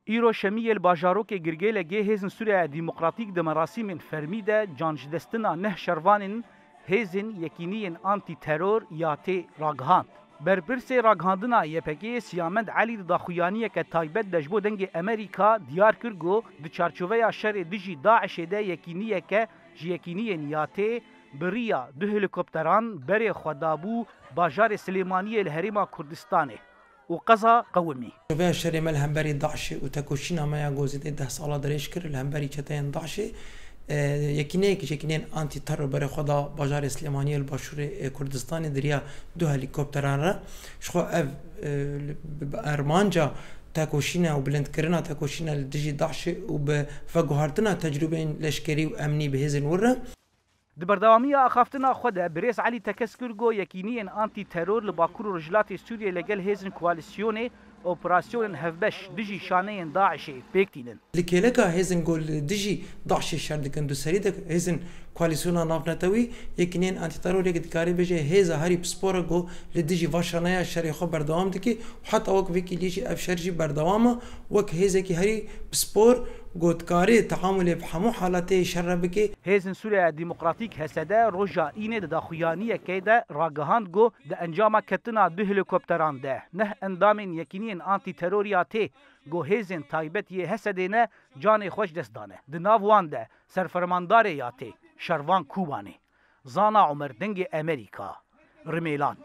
ایرو شمیل باجاروک گرگیل گه هزن سوریه دموکراتیک د مراسم فرمی ده جانج دستنا نه شروانن هزن یکینین آنتی ترور یاتی راگهاند. برپرس راگهاندنا یپکی سیامند علی داخویانی که تایبت دجبو دنگ امریکا دیار کرگو د چارچوبه شر دیجی داعش ده یکینیه که یکینین یاتی بریا دو هلیکوپتران بری خدابو باجار سلیمانی الهریما کردستانه وقضا قومي. شباب الشري مال همبري داعش وتكوشينا ما يجوز ده سالا دريش كر الهمبري كتين داعش يكينين انتي ترور بري خدا باجار سليمانية الباشور كردستان دريا دو هليكوبتران را شخو اف ارمانجا تاكوشينا وبلند كرنا تاكوشينا لدجي داعش وبفقوهارتنا تجربة لشكري وامني بهزن ورا. دبردوامیه اخافتنا خود بریس علی تکسکرگو یکینین آنتی ترور لباکور رجلات سوریه لگل هزن کوالسیونه اپراسیون هفبش دجی شانه داعش پیکتینن. لکیلکا هزن گل دجی داعش شردکن دو سریدک هزن کوالسیونا نافنتوی یکینین آنتی ترور یک دکاری بجه هزا هری بسپورا گو لدجی واشانه شری خو بردوام دکی حتی وقت وکی لیجی افشرجی بردوامه وقت هزا کی هری بسپور گودکاری تعامل بحمو حالته شربکی هزن سوریه دموکراتیک هسده روجا اینه داخویانیه که ده راگهاند گو ده انجام کتنا دو هلیکوپتران ده نه اندامین یکینین آنتی تروریاتی گو هزن تایبت یه هسده نه جان خوش دست دانه ده ناوان ده سرفرماندار یاتی شروان کوبانه زانا عمر دنگ امریکا رمیلان